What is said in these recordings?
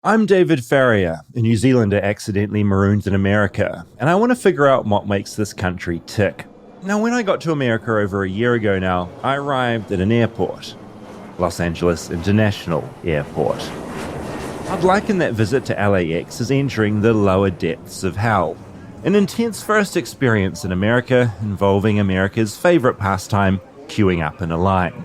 I'm David Farrier, a New Zealander accidentally marooned in America, and I want to figure out what makes this country tick. Now, when I got to America over a year ago now, I arrived at an airport, Los Angeles International Airport. I'd liken that visit to LAX as entering the lower depths of hell. An intense first experience in America involving America's favourite pastime, queuing up in a line.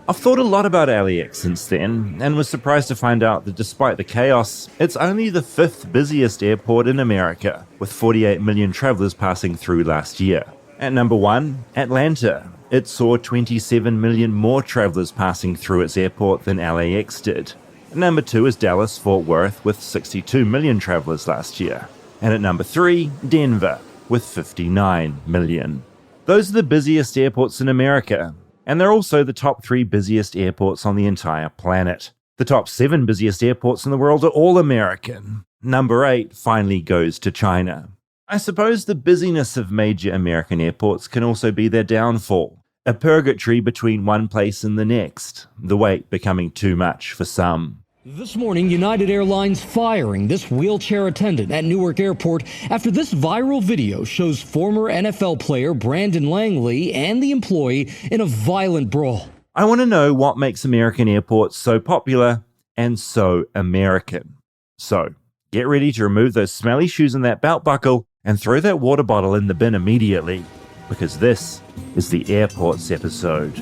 I've thought a lot about LAX since then, and was surprised to find out that despite the chaos, it's only the 5th busiest airport in America, with 48 million travellers passing through last year. At number 1, Atlanta. It saw 27 million more travellers passing through its airport than LAX did. At number 2 is Dallas-Fort Worth, with 62 million travellers last year. And at number 3, Denver, with 59 million. Those are the busiest airports in America. And they're also the top 3 busiest airports on the entire planet. The top 7 busiest airports in the world are all American. Number 8 finally goes to China. I suppose the busyness of major American airports can also be their downfall. A purgatory between one place and the next, the wait becoming too much for some. This morning, United Airlines firing this wheelchair attendant at Newark Airport after this viral video shows former NFL player Brandon Langley and the employee in a violent brawl. I want to know what makes American airports so popular and so American. So, get ready to remove those smelly shoes and that belt buckle and throw that water bottle in the bin immediately, because this is the Airports episode.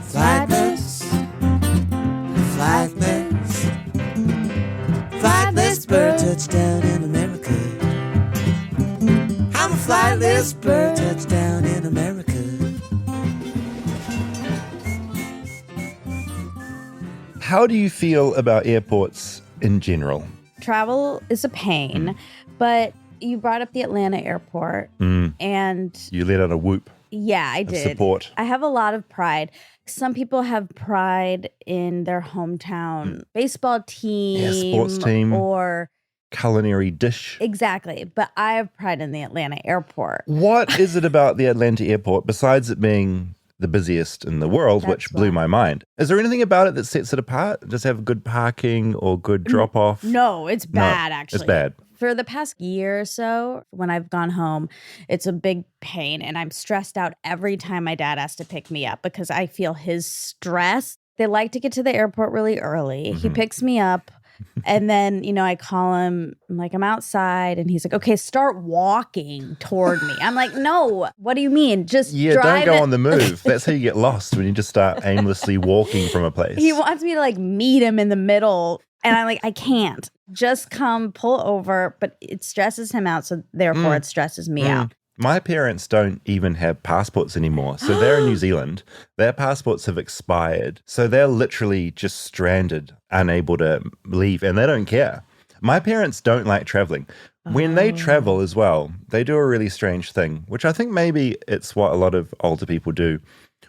Flightless, flightless. Flightless bird, touchdown in America. I'm a flightless bird, touchdown in America. How do you feel about airports in general? Travel is a pain, but you brought up the Atlanta airport, and You let out a whoop yeah, I of did. support. I have a lot of pride. Some people have pride in their hometown baseball team, sports team. or Culinary dish. exactly. But I have pride in the Atlanta airport. What is it about the Atlanta airport, besides it being the busiest in the world, which That's blew why. my mind? Is there anything about it that sets it apart? Does it have good parking or good drop-off? No, it's bad, actually. It's bad. For the past year or so, when I've gone home, it's a big pain, and I'm stressed out every time my dad has to pick me up because I feel his stress. They like to get to the airport really early. He picks me up, and then, I call him. I'm like, I'm outside, and he's like, okay, start walking toward me. I'm like, no, what do you mean? Just Yeah, drive don't go it. on the move. That's how you get lost, when you just start aimlessly walking from a place. He wants me to meet him in the middle. And I'm like, I can't. Just come, pull over. But it stresses him out. So therefore, it stresses me out. My parents don't even have passports anymore. So they're in New Zealand. Their passports have expired. So they're literally just stranded, unable to leave. And they don't care. My parents don't like traveling. When they travel as well, they do a really strange thing, which I think maybe it's what a lot of older people do,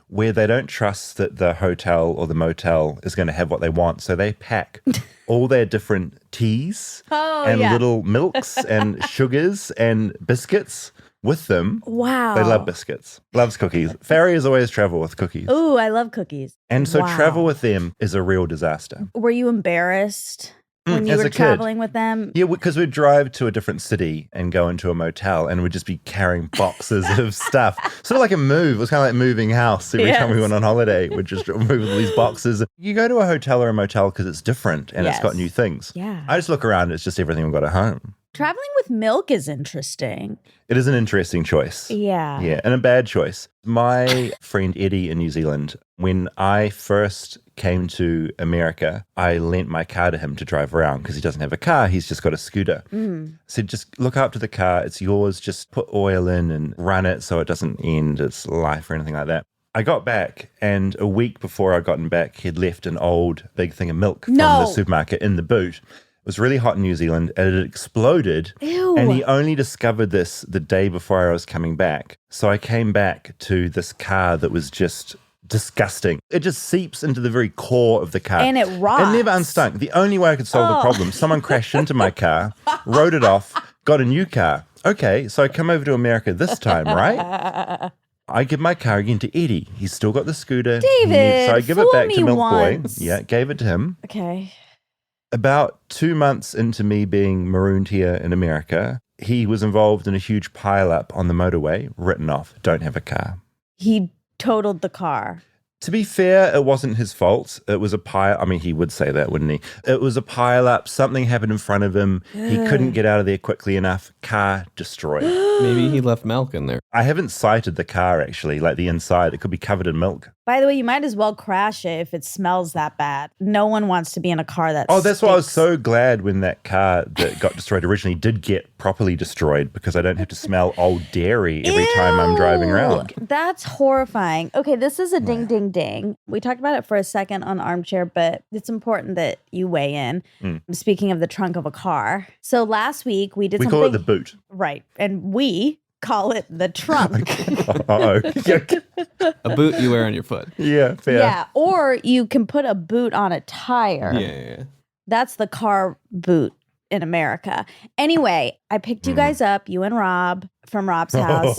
where they don't trust that the hotel or the motel is going to have what they want. So they pack all their different teas and little milks and sugars and biscuits with them. Wow. They love biscuits. Loves cookies. Farriers always travel with cookies. Ooh, I love cookies. And so Wow. travel with them is a real disaster. Were you embarrassed when you as were a kid. traveling with them? Yeah, because we'd drive to a different city and go into a motel and we'd just be carrying boxes of stuff. Sort of like a move. It was kind of like moving house. Every time we Yes. went on holiday, we'd just move with all these boxes. You go to a hotel or a motel because it's different and it's got Yes. new things. Yeah. I just look around and it's just everything we've got at home. Traveling with milk is interesting. It is an interesting choice. Yeah. Yeah, and a bad choice. My friend Eddie in New Zealand, when I first came to America, I lent my car to him to drive around because he doesn't have a car. He's just got a scooter. I said, just look up to the car. It's yours. Just put oil in and run it so it doesn't end its life or anything like that. I got back, and a week before I'd gotten back, he'd left an old big thing of milk from the supermarket in the boot. It was really hot in New Zealand, and it exploded. Ew. And he only discovered this the day before I was coming back. So I came back to this car that was just disgusting. It just seeps into the very core of the car. And it rots. It never unstunk. The only way I could solve the problem, someone crashed into my car, wrote it off, got a new car. Okay, so I come over to America this time, right? I give my car again to Eddie. He's still got the scooter. David, So I give it fool back to me Milk once. Boy. Yeah, gave it to him. Okay. About 2 months into me being marooned here in America, he was involved in a huge pileup on the motorway, written off, don't have a car. He totaled the car. To be fair, it wasn't his fault. It was a pile. I mean, he would say that, wouldn't he? It was a pile up. Something happened in front of him. He couldn't get out of there quickly enough. Car destroyed. Maybe he left milk in there. I haven't sighted the car, actually, like the inside. It could be covered in milk. By the way, you might as well crash it if it smells that bad. No one wants to be in a car that That's why I was stinks. so glad when that car that got destroyed originally did get properly destroyed, because I don't have to smell old dairy every time I'm driving around. That's horrifying. Okay, this is a ding, ding, ding. We talked about it for a second on Armchair, but it's important that you weigh in. Speaking of the trunk of a car. So last week we did We something. call it the boot. Right. And we call it the trunk. Uh-oh. A boot you wear on your foot. Yeah, fair. Yeah. Or you can put a boot on a tire. Yeah. That's the car boot in America. Anyway, I picked you guys up, you and Rob, from Rob's house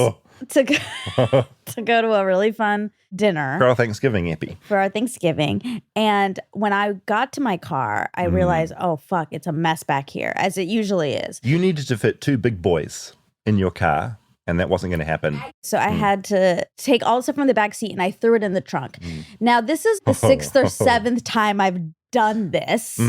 to go to a really fun dinner For our Thanksgiving epi. for our Thanksgiving. And when I got to my car, I realized, oh, fuck, it's a mess back here, as it usually is. You needed to fit 2 big boys in your car, and that wasn't going to happen. So I had to take all the stuff from the back seat and I threw it in the trunk. Now, this is the 6th or 7th time I've done this.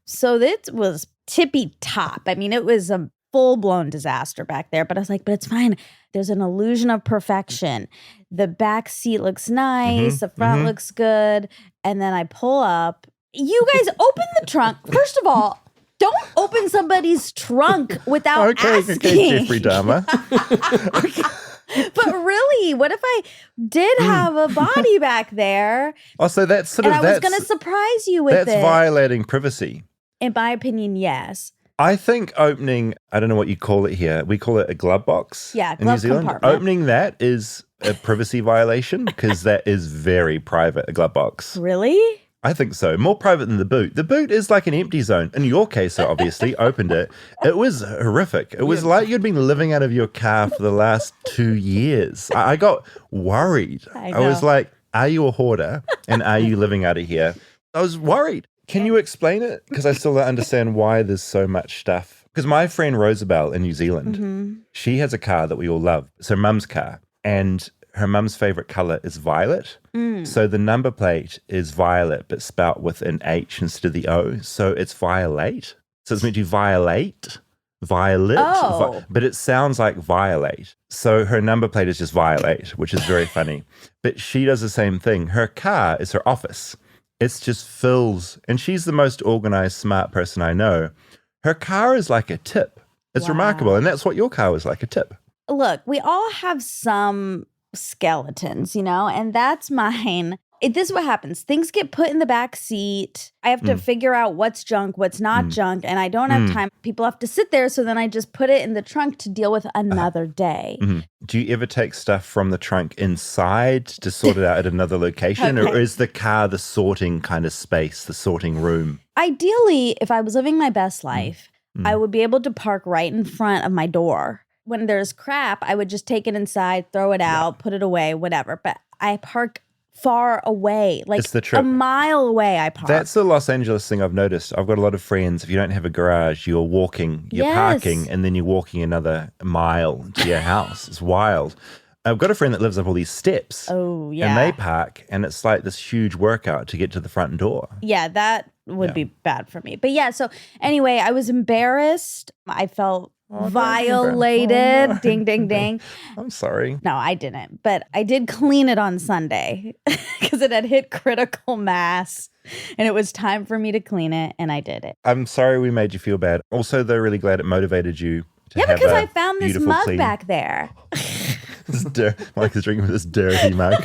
So this was tippy top. I mean, it was a full-blown disaster back there. But I was like, but it's fine. There's an illusion of perfection. The back seat looks nice. The front looks good. And then I pull up. You guys open the trunk. First of all, don't open somebody's trunk without asking. Okay, Jeffrey Dahmer. But really, what if I did have a body back there So that's sort and of I was going to surprise you with that's it? violating privacy. In my opinion, yes. I think opening, I don't know what you call it here. We call it a glove box. Yeah, in New glove Zealand. compartment. Opening that is a privacy violation, because that is very private, a glove box. Really? I think so. More private than the boot. The boot is like an empty zone. In your case, I obviously opened it. It was horrific. It was like you'd been living out of your car for the last 2 years. I got worried. I was know. like, are you a hoarder? And are you living out of here? I was worried. Can you explain it? Because I still don't understand why there's so much stuff. Because my friend Rosabelle in New Zealand, she has a car that we all love. It's her mum's car. And her mum's favorite color is violet. So the number plate is violet, but spelt with an H instead of the O. So it's violate. So it's meant to be violet, violet, Oh. but it sounds like violate. So her number plate is just violate, which is very funny. But she does the same thing. Her car is her office. It's just fills, and she's the most organized, smart person I know. Her car is like a tip. It's remarkable. And that's what your car was like, a tip. Look, we all have some skeletons, and that's mine. This is what happens. Things get put in the back seat. I have to figure out what's junk, what's not junk, and I don't have time. People have to sit there, so then I just put it in the trunk to deal with another day. Do you ever take stuff from the trunk inside to sort it out at another location? Or is the car the sorting kind of space, the sorting room? Ideally, if I was living my best life, I would be able to park right in front of my door. When there's crap, I would just take it inside, throw it out, put it away, whatever. But I park far away, like It's the trip. a mile away I park. That's the Los Angeles thing I've noticed. I've got a lot of friends. If you don't have a garage, you're walking, you're Yes. parking, and then you're walking another mile to your house. It's wild. I've got a friend that lives up all these steps. Oh, yeah. And they park, and it's like this huge workout to get to the front door. Yeah, that would be bad for me. But yeah, so anyway, I was embarrassed. I felt violated. Oh, no. Ding, ding, ding. I'm sorry. No, I didn't. But I did clean it on Sunday because it had hit critical mass and it was time for me to clean it. And I did it. I'm sorry we made you feel bad. Also, they're really glad it motivated you to Yeah, have because a I found this beautiful, mug clean- back there. Mike is drinking with this dirty mug.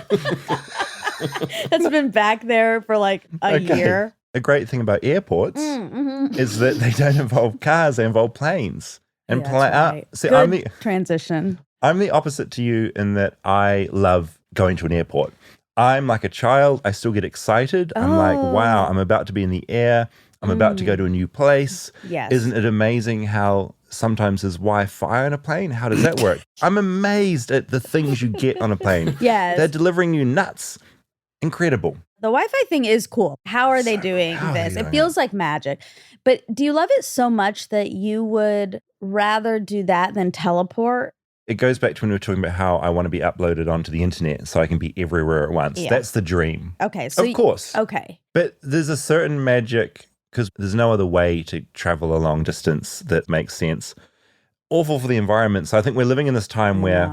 That's been back there for like a year. A great thing about airports is that they don't involve cars; they involve planes. And Yeah, that's right. see, Good transition. I'm the opposite to you in that I love going to an airport. I'm like a child. I still get excited. I'm like, wow, I'm about to be in the air. I'm about to go to a new place. Yes. Isn't it amazing how sometimes there's Wi-Fi on a plane? How does that work? I'm amazed at the things you get on a plane. Yes. They're delivering you nuts. Incredible. The Wi-Fi thing is cool. How are they doing this? It feels like magic. But do you love it so much that you would rather do that than teleport? It goes back to when we were talking about how I want to be uploaded onto the internet so I can be everywhere at once. Yeah. That's the dream. Okay. So of course. Okay. But there's a certain magic because there's no other way to travel a long distance that makes sense. Awful for the environment. So I think we're living in this time where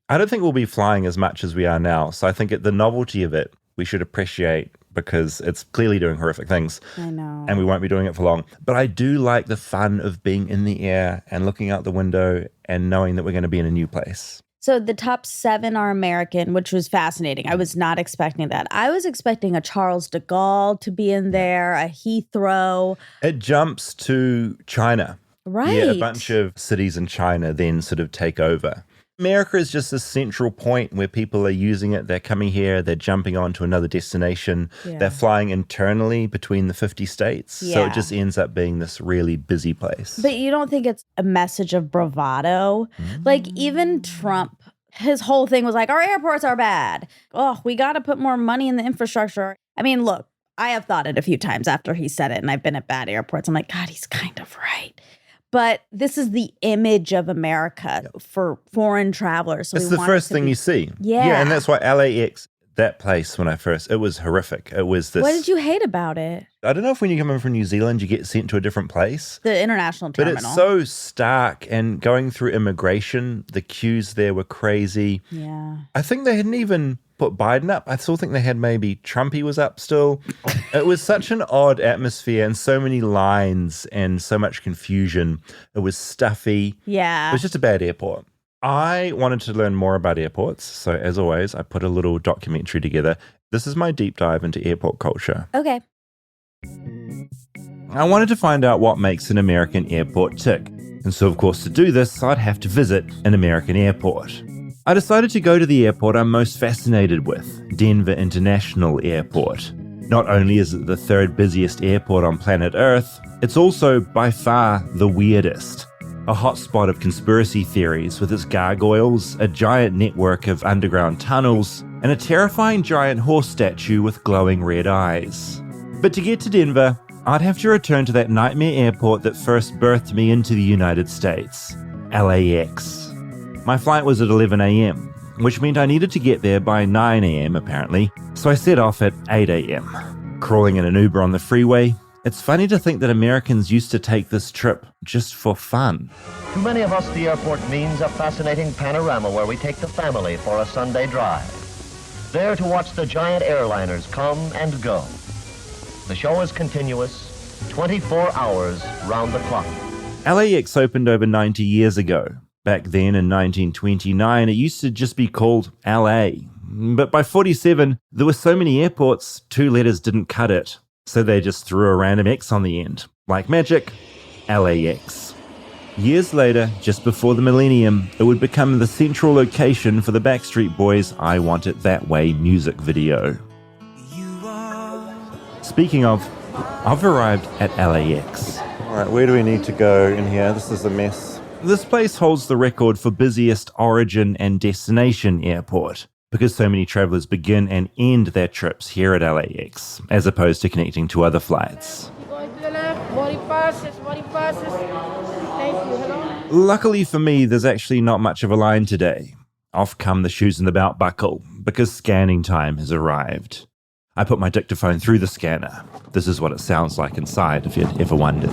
I don't think we'll be flying as much as we are now. So I think the novelty of it, we should appreciate because it's clearly doing horrific things. I know. And we won't be doing it for long. But I do like the fun of being in the air and looking out the window and knowing that we're going to be in a new place. So the top 7 are American, which was fascinating. I was not expecting that. I was expecting a Charles de Gaulle to be in there, a Heathrow. It jumps to China. Right. Yeah, a bunch of cities in China then sort of take over. America is just a central point where people are using it. They're coming here. They're jumping on to another destination. Yeah. They're flying internally between the 50 states. Yeah. So it just ends up being this really busy place. But you don't think it's a message of bravado? Like even Trump, his whole thing was like, our airports are bad. Oh, we got to put more money in the infrastructure. I mean, look, I have thought it a few times after he said it, and I've been at bad airports. I'm like, God, he's kind of right. But this is the image of America for foreign travelers. So it's the first thing you see. Yeah, and that's why LAX, that place when it was horrific. It was this. What did you hate about it? I don't know if when you come in from New Zealand, you get sent to a different place. The international terminal. But it's so stark, and going through immigration, the queues there were crazy. Yeah. I think they hadn't even put Biden up. I still think they had maybe Trumpy was up still. It was such an odd atmosphere and so many lines and so much confusion. It was stuffy. Yeah. It was just a bad airport. I wanted to learn more about airports. So as always, I put a little documentary together. This is my deep dive into airport culture. Okay. I wanted to find out what makes an American airport tick. And so, of course, to do this, I'd have to visit an American airport. I decided to go to the airport I'm most fascinated with, Denver International Airport. Not only is it the 3rd busiest airport on planet Earth, it's also by far the weirdest. A hotspot of conspiracy theories with its gargoyles, a giant network of underground tunnels, and a terrifying giant horse statue with glowing red eyes. But to get to Denver, I'd have to return to that nightmare airport that first birthed me into the United States, LAX. My flight was at 11 a.m., which meant I needed to get there by 9 a.m. apparently, so I set off at 8 a.m. Crawling in an Uber on the freeway, it's funny to think that Americans used to take this trip just for fun. To many of us, the airport means a fascinating panorama where we take the family for a Sunday drive. There to watch the giant airliners come and go. The show is continuous, 24 hours round the clock. LAX opened over 90 years ago. Back then in 1929, it used to just be called LA. But by 47, there were so many airports, 2 letters didn't cut it. So they just threw a random X on the end. Like magic, LAX. Years later, just before the millennium, it would become the central location for the Backstreet Boys' I Want It That Way music video. Speaking of, I've arrived at LAX. All right, where do we need to go in here? This is a mess. This place holds the record for busiest origin and destination airport, because so many travelers begin and end their trips here at LAX, as opposed to connecting to other flights. Going to the left, boarding passes. Thank you, hello. Luckily for me, there's actually not much of a line today. Off come the shoes and the belt buckle, because scanning time has arrived. I put my dictaphone through the scanner. This is what it sounds like inside, if you'd ever wondered.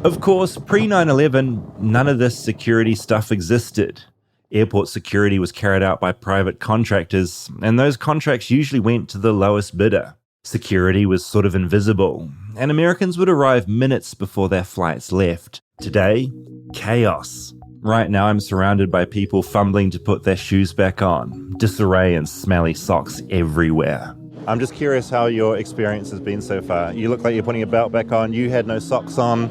Of course, pre-9/11, none of this security stuff existed. Airport security was carried out by private contractors, and those contracts usually went to the lowest bidder. Security was sort of invisible, and Americans would arrive minutes before their flights left. Today, chaos. Right now, I'm surrounded by people fumbling to put their shoes back on, disarray and smelly socks everywhere. I'm just curious how your experience has been so far. You look like you're putting your belt back on. You had no socks on.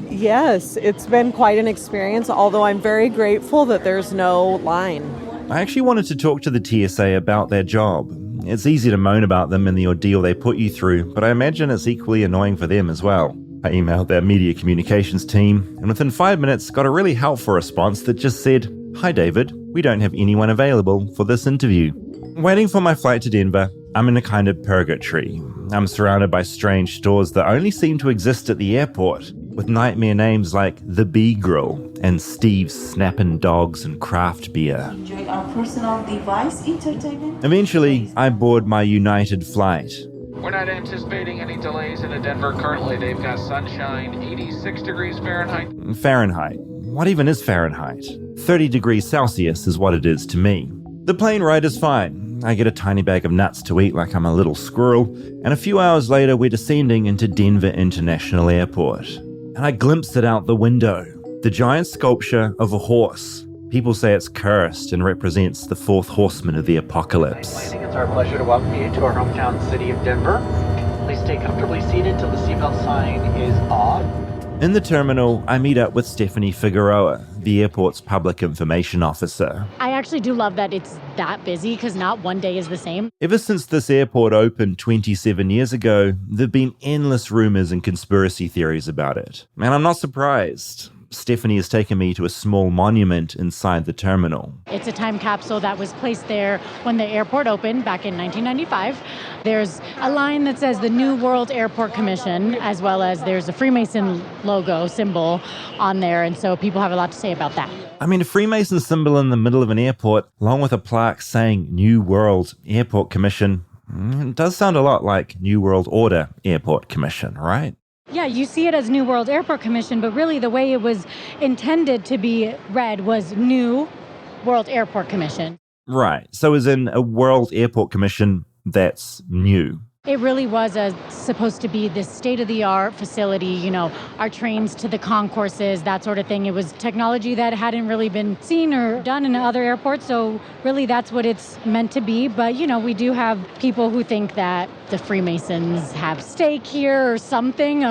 Yes, it's been quite an experience, although I'm very grateful that there's no line. I actually wanted to talk to the TSA about their job. It's easy to moan about them and the ordeal they put you through, but I imagine it's equally annoying for them as well. I emailed their media communications team, and within 5 minutes got a really helpful response that just said, "Hi David, we don't have anyone available for this interview." Waiting for my flight to Denver, I'm in a kind of purgatory. I'm surrounded by strange stores that only seem to exist at the airport, with nightmare names like The Bee Grill and Steve's Snappin' Dogs and Craft Beer. Enjoy our personal device entertainment. Eventually, I board my United flight. We're not anticipating any delays into Denver. Currently, they've got sunshine, 86 degrees Fahrenheit. Fahrenheit. What even is Fahrenheit? 30 degrees Celsius is what it is to me. The plane ride is fine. I get a tiny bag of nuts to eat like I'm a little squirrel, and a few hours later we're descending into Denver International Airport. And I glimpse it out the window. The giant sculpture of a horse. People say it's cursed and represents the fourth horseman of the apocalypse. It's our pleasure to welcome you to our hometown city of Denver. Please stay comfortably seated until the seatbelt sign is off. In the terminal, I meet up with Stephanie Figueroa, the airport's public information officer. I actually do love that it's that busy because not one day is the same. Ever since this airport opened 27 years ago, there've been endless rumors and conspiracy theories about it. And I'm not surprised. Stephanie has taken me to a small monument inside the terminal. It's a time capsule that was placed there when the airport opened back in 1995. There's a line that says the New World Airport Commission, as well as there's a Freemason logo symbol on there, and so people have a lot to say about that. I mean, a Freemason symbol in the middle of an airport, along with a plaque saying New World Airport Commission, it does sound a lot like New World Order Airport Commission, right? Yeah, you see it as New World Airport Commission, but really the way it was intended to be read was New World Airport Commission. Right. So as in a World Airport Commission that's new. It really was supposed to be this state-of-the-art facility, you know, our trains to the concourses, that sort of thing. It was technology that hadn't really been seen or done in other airports, so really that's what it's meant to be. But, you know, we do have people who think that the Freemasons have stake here or something,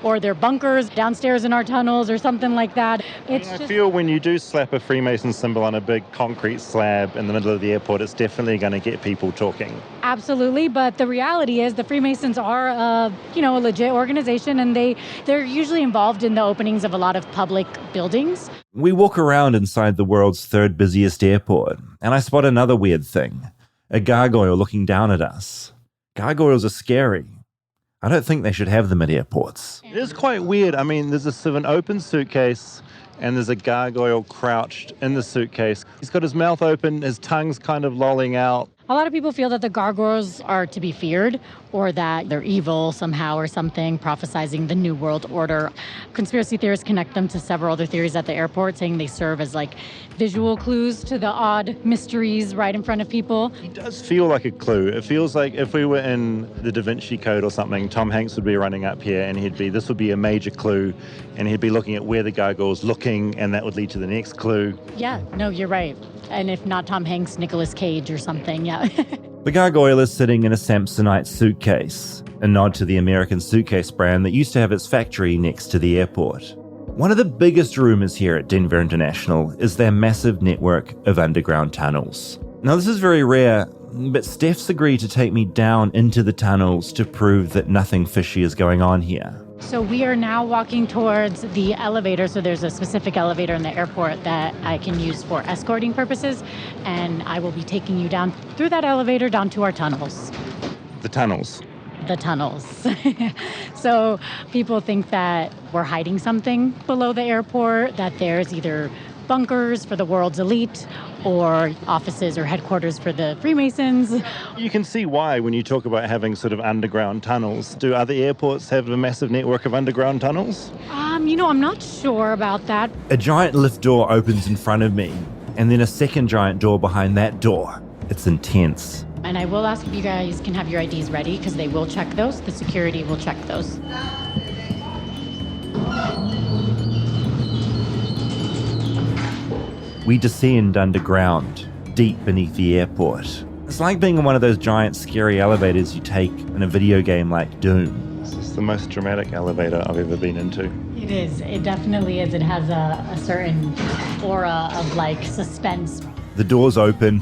or their bunkers downstairs in our tunnels or something like that. I feel when you do slap a Freemason symbol on a big concrete slab in the middle of the airport, it's definitely going to get people talking. Absolutely, but the reality is the Freemasons are a legit organization, and they're usually involved in the openings of a lot of public buildings. We walk around inside the world's third busiest airport, and I spot another weird thing. A gargoyle looking down at us. Gargoyles are scary. I don't think they should have them at airports. It is quite weird. I mean, there's a sort of an open suitcase, and there's a gargoyle crouched in the suitcase. He's got his mouth open, his tongue's kind of lolling out. A lot of people feel that the gargoyles are to be feared, or that they're evil somehow or something, prophesizing the New World Order. Conspiracy theorists connect them to several other theories at the airport, saying they serve as like visual clues to the odd mysteries right in front of people. It does feel like a clue. It feels like if we were in the Da Vinci Code or something, Tom Hanks would be running up here and this would be a major clue, and he'd be looking at where the gargoyle's looking, and that would lead to the next clue. Yeah, no, you're right. And if not Tom Hanks, Nicolas Cage or something, yeah. The gargoyle is sitting in a Samsonite suitcase, a nod to the American suitcase brand that used to have its factory next to the airport. One of the biggest rumors here at Denver International is their massive network of underground tunnels. Now, this is very rare, but Steph's agreed to take me down into the tunnels to prove that nothing fishy is going on here. So we are now walking towards the elevator. So there's a specific elevator in the airport that I can use for escorting purposes. And I will be taking you down through that elevator down to our tunnels. The tunnels? The tunnels. So people think that we're hiding something below the airport, that there's either bunkers for the world's elite or offices or headquarters for the Freemasons. You can see why when you talk about having sort of underground tunnels. Do other airports have a massive network of underground tunnels? I'm not sure about that. A giant lift door opens in front of me, and then a second giant door behind that door. It's intense. And I will ask if you guys can have your IDs ready, because they will check those. The security will check those. We descend underground, deep beneath the airport. It's like being in one of those giant scary elevators you take in a video game like Doom. This is the most dramatic elevator I've ever been into. It is. It definitely is. It has a certain aura of like suspense. The doors open,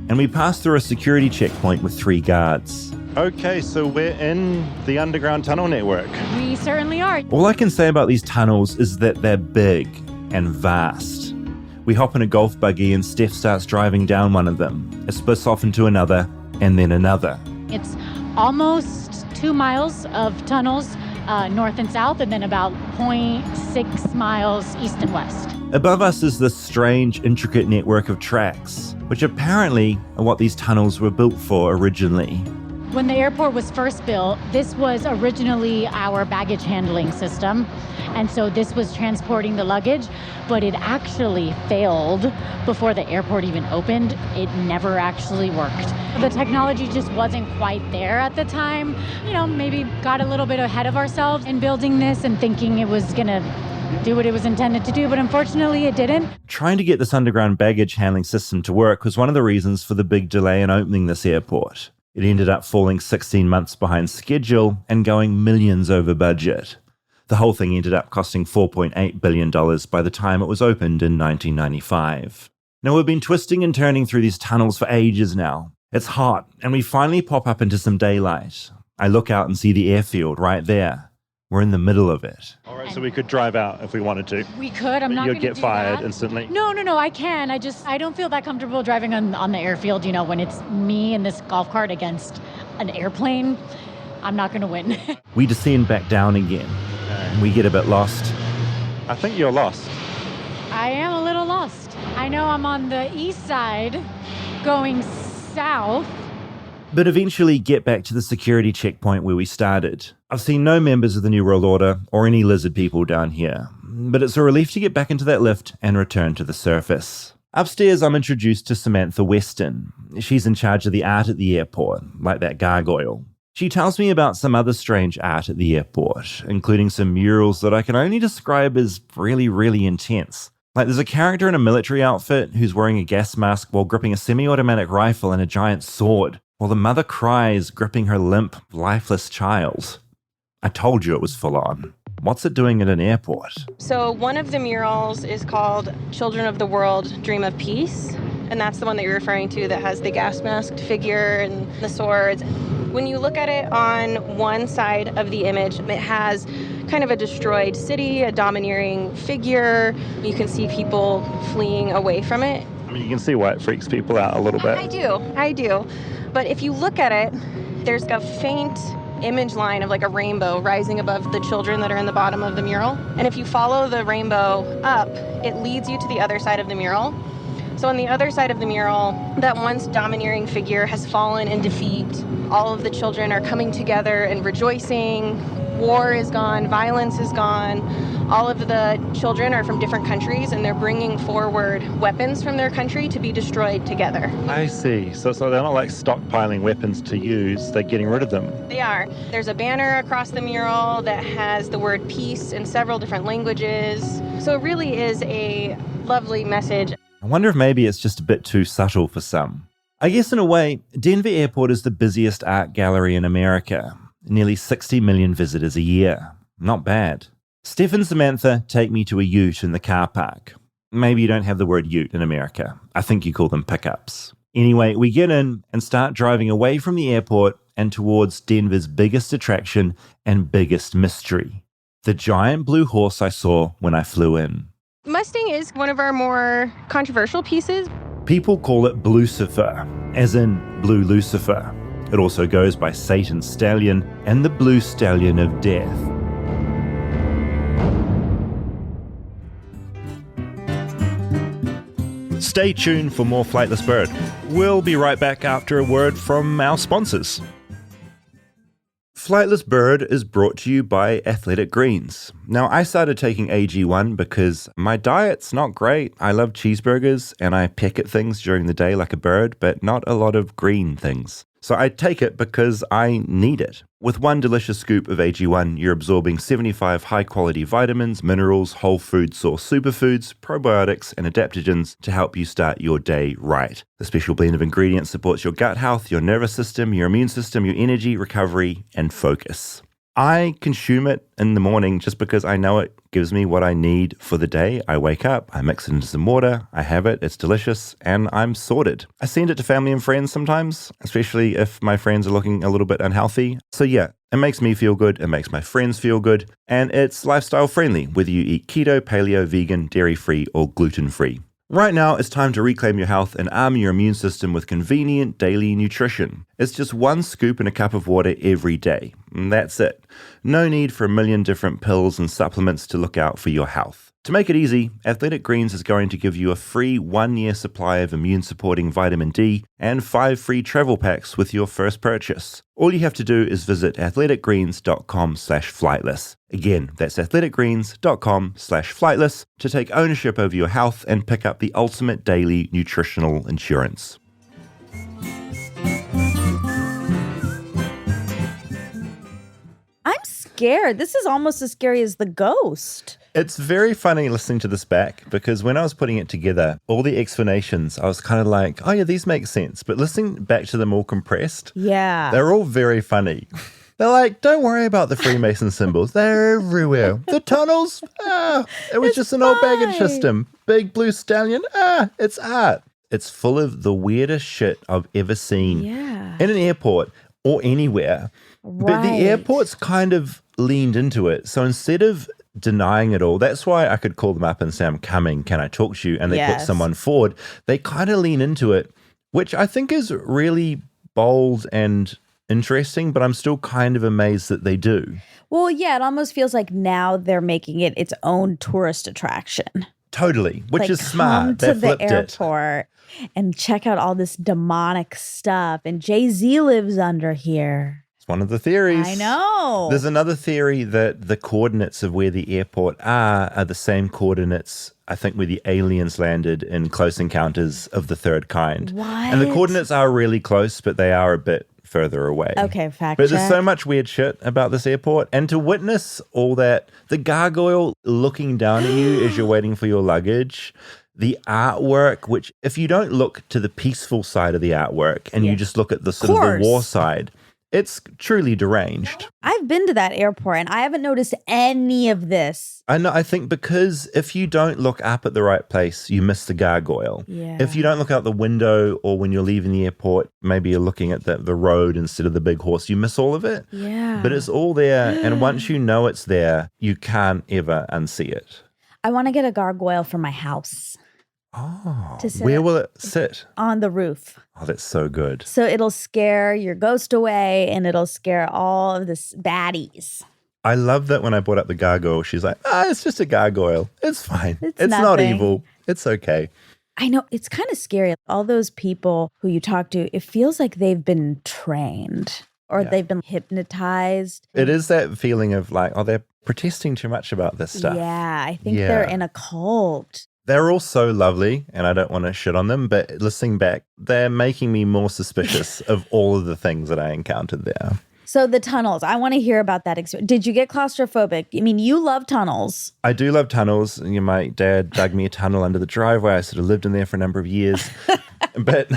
and we pass through a security checkpoint with 3 guards. Okay, so we're in the underground tunnel network. We certainly are. All I can say about these tunnels is that they're big and vast. We hop in a golf buggy and Steph starts driving down one of them. It splits off into another, and then another. It's almost 2 miles of tunnels, north and south, and then about 0.6 miles east and west. Above us is this strange, intricate network of tracks, which apparently are what these tunnels were built for originally. When the airport was first built, this was originally our baggage handling system. And so this was transporting the luggage, but it actually failed before the airport even opened. It never actually worked. The technology just wasn't quite there at the time. Maybe got a little bit ahead of ourselves in building this and thinking it was gonna do what it was intended to do, but unfortunately it didn't. Trying to get this underground baggage handling system to work was one of the reasons for the big delay in opening this airport. It ended up falling 16 months behind schedule and going millions over budget. The whole thing ended up costing $4.8 billion by the time it was opened in 1995. Now, we've been twisting and turning through these tunnels for ages now. It's hot, and we finally pop up into some daylight. I look out and see the airfield right there. We're in the middle of it. All right, so we could drive out if we wanted to. We could. I'm not going to do that. You'd get fired instantly. No, I can. I don't feel that comfortable driving on the airfield, when it's me and this golf cart against an airplane. I'm not going to win. We descend back down again. We get a bit lost. I think you're lost. I am a little lost. I know I'm on the east side going south. But eventually get back to the security checkpoint where we started. I've seen no members of the New World Order or any lizard people down here, but it's a relief to get back into that lift and return to the surface. Upstairs, I'm introduced to Samantha Weston. She's in charge of the art at the airport, like that gargoyle. She tells me about some other strange art at the airport, including some murals that I can only describe as really, really intense. Like there's a character in a military outfit who's wearing a gas mask while gripping a semi-automatic rifle and a giant sword, while the mother cries, gripping her limp, lifeless child. I told you it was full on. What's it doing at an airport? So one of the murals is called Children of the World Dream of Peace. And that's the one that you're referring to that has the gas masked figure and the swords. When you look at it on one side of the image, it has kind of a destroyed city, a domineering figure. You can see people fleeing away from it. I mean, you can see why it freaks people out a little bit. I do. But if you look at it, there's a faint image line of like a rainbow rising above the children that are in the bottom of the mural. And if you follow the rainbow up, it leads you to the other side of the mural. So on the other side of the mural, that once domineering figure has fallen in defeat. All of the children are coming together and rejoicing. War is gone, violence is gone. All of the children are from different countries and they're bringing forward weapons from their country to be destroyed together. I see. So they're not like stockpiling weapons to use, they're getting rid of them. They are. There's a banner across the mural that has the word peace in several different languages. So it really is a lovely message. I wonder if maybe it's just a bit too subtle for some. I guess in a way, Denver Airport is the busiest art gallery in America. Nearly 60 million visitors a year. Not bad. Steph and Samantha take me to a ute in the car park. Maybe you don't have the word ute in America. I think you call them pickups. Anyway, we get in and start driving away from the airport and towards Denver's biggest attraction and biggest mystery. The giant blue horse I saw when I flew in. Mustang is one of our more controversial pieces. People call it Blucifer, as in Blue Lucifer. It also goes by Satan's Stallion and the Blue Stallion of Death. Stay tuned for more Flightless Bird. We'll be right back after a word from our sponsors. Flightless Bird is brought to you by Athletic Greens. Now, I started taking AG1 because my diet's not great. I love cheeseburgers and I peck at things during the day like a bird, but not a lot of green things. So I take it because I need it. With one delicious scoop of AG1, you're absorbing 75 high-quality vitamins, minerals, whole food source superfoods, probiotics, and adaptogens to help you start your day right. The special blend of ingredients supports your gut health, your nervous system, your immune system, your energy, recovery, and focus. I consume it in the morning just because I know it gives me what I need for the day. I wake up, I mix it into some water, I have it, it's delicious, and I'm sorted. I send it to family and friends sometimes, especially if my friends are looking a little bit unhealthy. So yeah, it makes me feel good, it makes my friends feel good, and it's lifestyle friendly, whether you eat keto, paleo, vegan, dairy-free, or gluten-free. Right now, it's time to reclaim your health and arm your immune system with convenient daily nutrition. It's just 1 scoop in a cup of water every day. And that's it. No need for a million different pills and supplements to look out for your health. To make it easy, Athletic Greens is going to give you a free 1-year supply of immune-supporting vitamin D and 5 free travel packs with your first purchase. All you have to do is visit athleticgreens.com/flightless. Again, that's athleticgreens.com/flightless to take ownership over your health and pick up the ultimate daily nutritional insurance. I'm scared. This is almost as scary as the ghost. It's very funny listening to this back because when I was putting it together, all the explanations, I was kind of like, oh yeah, these make sense. But listening back to them all compressed, they're all very funny. They're like, don't worry about the Freemason symbols. They're everywhere. The tunnels, it was just an old baggage system. Big blue stallion, it's art. It's full of the weirdest shit I've ever seen in an airport or anywhere. Right. But the airport's kind of leaned into it. So instead of denying it all, that's why I could call them up and say, I'm coming, can I talk to you? And they put someone forward. They kind of lean into it, which I think is really bold and interesting, but I'm still kind of amazed that they do. Well, yeah, it almost feels like now they're making it its own tourist attraction. Totally, which like, is smart. Come to the airport and check out all this demonic stuff. And Jay-Z lives under here. It's one of the theories. I know. There's another theory that the coordinates of where the airport are the same coordinates, I think, where the aliens landed in Close Encounters of the Third Kind. What? And the coordinates are really close, but they are a bit further away. Okay, fact But check. there's so much weird shit about this airport. And to witness all that, the gargoyle looking down at you as you're waiting for your luggage, the artwork, which if you don't look to the peaceful side of the artwork and you just look at the sort of the war side, it's truly deranged. I've been to that airport and I haven't noticed any of this. I know. I think because if you don't look up at the right place, you miss the gargoyle. Yeah. If you don't look out the window or when you're leaving the airport, maybe you're looking at the road instead of the big horse, you miss all of it. Yeah. But it's all there. And once you know it's there, you can't ever unsee it. I want to get a gargoyle for my house. Oh, To sit where will it sit? on the roof. Oh, that's so good. So it'll scare your ghost away and it'll scare all of the baddies. I love that when I brought up the gargoyle, she's like, it's just a gargoyle. It's fine. It's not nothing. evil. It's okay. I know, it's kind of scary. All those people who you talk to, it feels like they've been trained or they've been hypnotized. It is that feeling of like, oh, they're protesting too much about this stuff. Yeah, I think they're in a cult. They're all so lovely, and I don't want to shit on them, but listening back, they're making me more suspicious of all of the things that I encountered there. So the tunnels, I want to hear about that experience. Did you get claustrophobic? I mean, you love tunnels. I do love tunnels. And, my dad dug me a tunnel under the driveway. I sort of lived in there for a number of years, but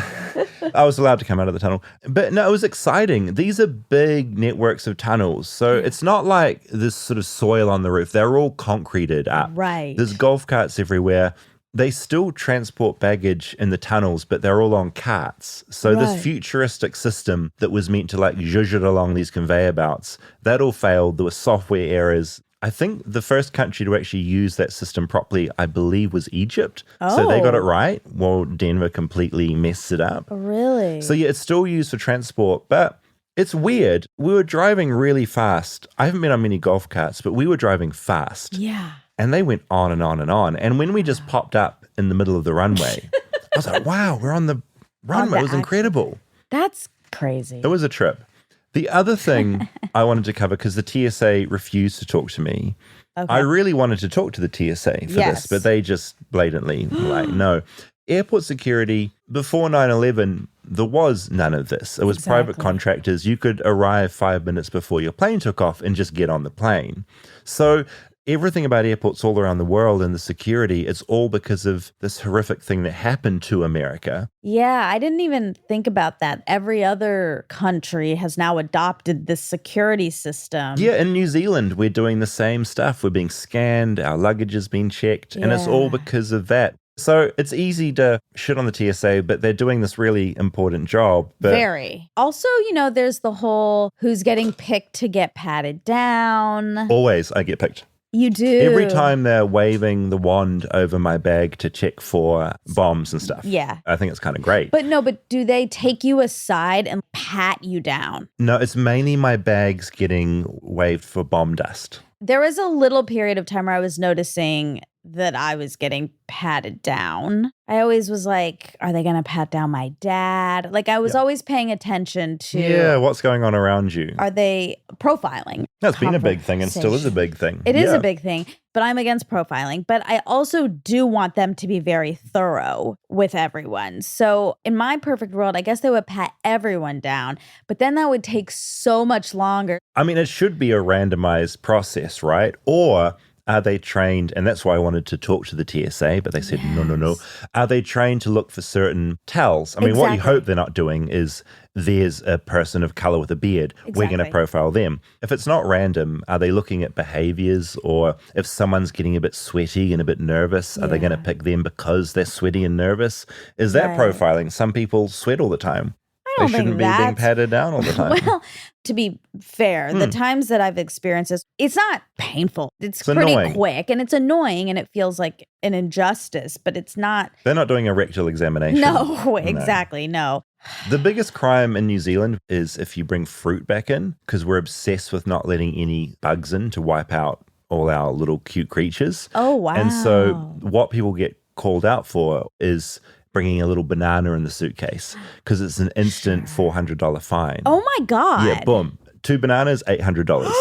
I was allowed to come out of the tunnel. But no, it was exciting. These are big networks of tunnels. So it's not like this sort of soil on the roof. They're all concreted up. Right. There's golf carts everywhere. They still transport baggage in the tunnels, but they're all on carts. So this futuristic system that was meant to like zhuzh it along these conveyor belts, that all failed. There were software errors. I think the first country to actually use that system properly, I believe, was Egypt. So they got it right, while Denver completely messed it up. Really? So yeah, it's still used for transport, but it's weird. We were driving really fast. I haven't been on many golf carts, but we were driving fast. Yeah. And they went on and on and on. And when we just popped up in the middle of the runway, I was like, wow, we're on the runway. It was incredible. That's crazy. It was a trip. The other thing I wanted to cover, because the TSA refused to talk to me. Okay. I really wanted to talk to the TSA for this, but they just blatantly were like, no. Airport security, before 9/11, there was none of this. It was private contractors. You could arrive 5 minutes before your plane took off and just get on the plane. So everything about airports all around the world and the security, it's all because of this horrific thing that happened to America. Yeah, I didn't even think about that. Every other country has now adopted this security system. Yeah, in New Zealand, we're doing the same stuff. We're being scanned, our luggage is being checked, and it's all because of that. So it's easy to shit on the TSA, but they're doing this really important job. But Very. Also, there's the whole who's getting picked to get patted down. always I get picked. You do. Every time they're waving the wand over my bag to check for bombs and stuff. Yeah. I think it's kind of great. But do they take you aside and pat you down? No, it's mainly my bags getting waved for bomb dust. There was a little period of time where I was noticing that I was getting patted down. I always was like, are they going to pat down my dad? Like, I was always paying attention to... Yeah, what's going on around you? Are they profiling? That's been a big thing and still is a big thing. It is a big thing, but I'm against profiling. But I also do want them to be very thorough with everyone. So in my perfect world, I guess they would pat everyone down, but then that would take so much longer. I mean, it should be a randomized process, right? Or... are they trained, and that's why I wanted to talk to the TSA, but they said, no. Are they trained to look for certain tells? I mean, what you hope they're not doing is there's a person of color with a beard. We're going to profile them. If it's not random, are they looking at behaviors? Or if someone's getting a bit sweaty and a bit nervous, are they going to pick them because they're sweaty and nervous? Is that profiling? Some people sweat all the time. They shouldn't be being patted down all the time. Well, to be fair, the times that I've experienced this, it's not painful. It's pretty annoying. Quick and it's annoying and it feels like an injustice, but it's not. They're not doing a rectal examination. No, exactly. No. The biggest crime in New Zealand is if you bring fruit back in, because we're obsessed with not letting any bugs in to wipe out all our little cute creatures. Oh, wow. And so what people get called out for is bringing a little banana in the suitcase because it's an instant $400 fine. Oh my God. Yeah, boom. 2 bananas, $800.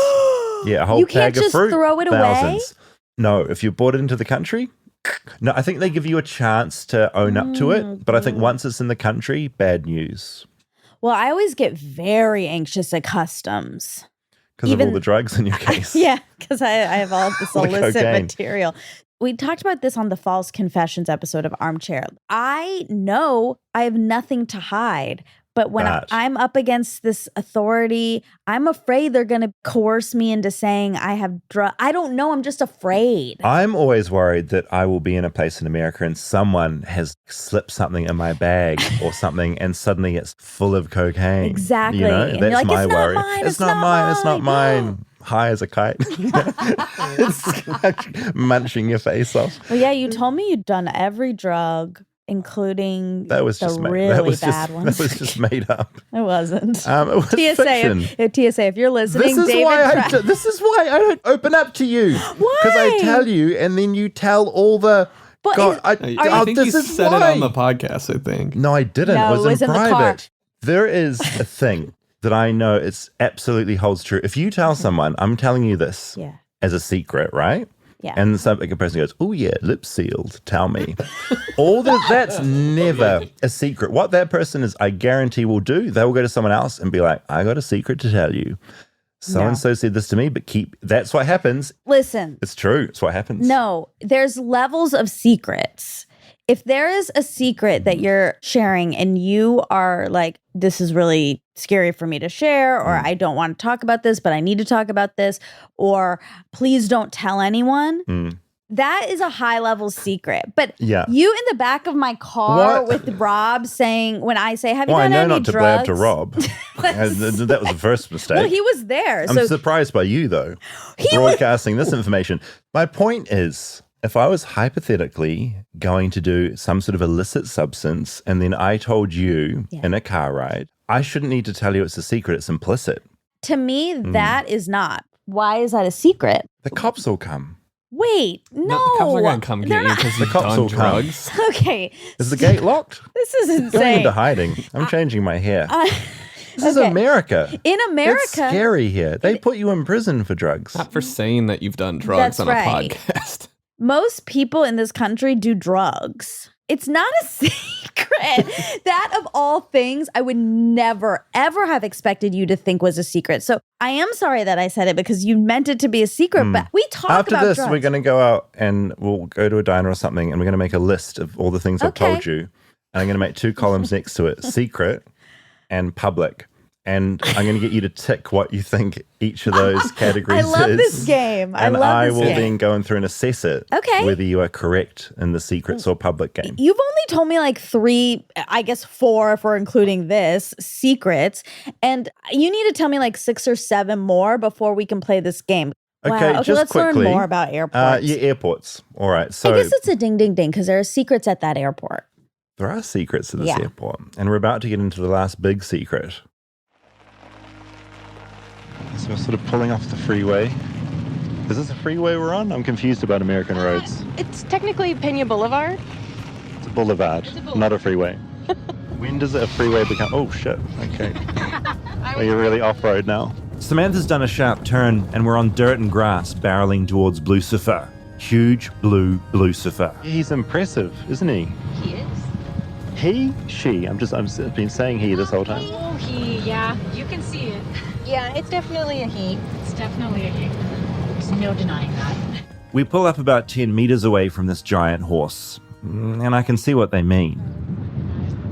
Yeah, a whole You can't bag of just fruit, throw it away? thousands. No, if you brought it into the country, no, I think they give you a chance to own up to it. But I think once it's in the country, bad news. Well, I always get very anxious at customs. Because of all the drugs in your case. Yeah, because I have all this illicit cocaine. material. We talked about this on the False Confessions episode of Armchair. I know I have nothing to hide, but when I'm up against this authority, I'm afraid they're going to coerce me into saying I have drugs. I don't know. I'm just afraid. I'm always worried that I will be in a place in America and someone has slipped something in my bag or something and suddenly it's full of cocaine. Exactly. You know, And that's you're like, my it's not worry. mine, It's not mine. It's not mine. High as a kite. It's munching your face off. Well, yeah, you told me you'd done every drug, including That was the just really bad ones. That was just made up. It wasn't. It was fiction. TSA, if you're listening, This is David. this is why I don't open up to you. Why? Because I tell you, and then you tell all the. God, I think this you is said why. it on the podcast, I think. No, I didn't. No, it was in the car. private. There is a thing that I know it's absolutely holds true. If you tell someone, I'm telling you this as a secret, right? Yeah. And some like a person goes, oh yeah, lips sealed, tell me. That's never a secret. What that person is, I guarantee will do, they will go to someone else and be like, I got a secret to tell you. So-and-so said this to me, but that's what happens. Listen. It's true. It's what happens. No, there's levels of secrets. If there is a secret that you're sharing and you are like, this is really scary for me to share, or I don't want to talk about this, but I need to talk about this, or please don't tell anyone. That is a high level secret. But you in the back of my car with Rob saying, when I say, have you done I know any not to drugs? blab to Rob. That was the first mistake. Well, he was there. I'm surprised by you, though, broadcasting this information. My point is, if I was hypothetically going to do some sort of illicit substance and then I told you in a car ride, I shouldn't need to tell you it's a secret. It's implicit. To me, that is not. Why is that a secret? The cops will come. Wait, no. The cops are going to come get you because The you've cops done will come. drugs. Okay. Is the gate locked? This is Going insane. into hiding. I'm changing my hair. This is America. In America. It's scary here. They put you in prison for drugs. Not for saying that you've done drugs That's on right. a podcast. Most people in this country do drugs. It's not a secret. That of all things, I would never, ever have expected you to think was a secret. So I am sorry that I said it because you meant it to be a secret, but we talk After about this, drugs. we're going to go out and we'll go to a diner or something and we're going to make a list of all the things I've told you. And I'm going to make 2 columns next to it, secret and public. And I'm going to get you to tick what you think each of those categories is. I love this game. And I will then go in through and assess it. Okay. Whether you are correct in the secrets or public game. You've only told me like 3, I guess 4 if we're including this, secrets. And you need to tell me like 6 or 7 more before we can play this game. Okay, Wow. Okay, just let's quickly. learn more about airports. Yeah, airports. All right. So I guess it's a ding, ding, ding because there are secrets at that airport. there are secrets at this Yeah. airport, and we're about to get into the last big secret. So we're sort of pulling off the freeway. Is this a freeway we're on? I'm confused about American roads. It's technically Pena Boulevard. It's a boulevard, not a freeway. When does a freeway become... Oh, shit. Okay. Well, you're really off-road now. Samantha's done a sharp turn, and we're on dirt and grass barreling towards Lucifer. Huge blue Lucifer. He's impressive, isn't he? He is. He? She. I've been saying he this whole time. Oh, yeah, you can see it. Yeah, it's definitely a he. It's definitely a he. There's no denying that. We pull up about 10 meters away from this giant horse, and I can see what they mean.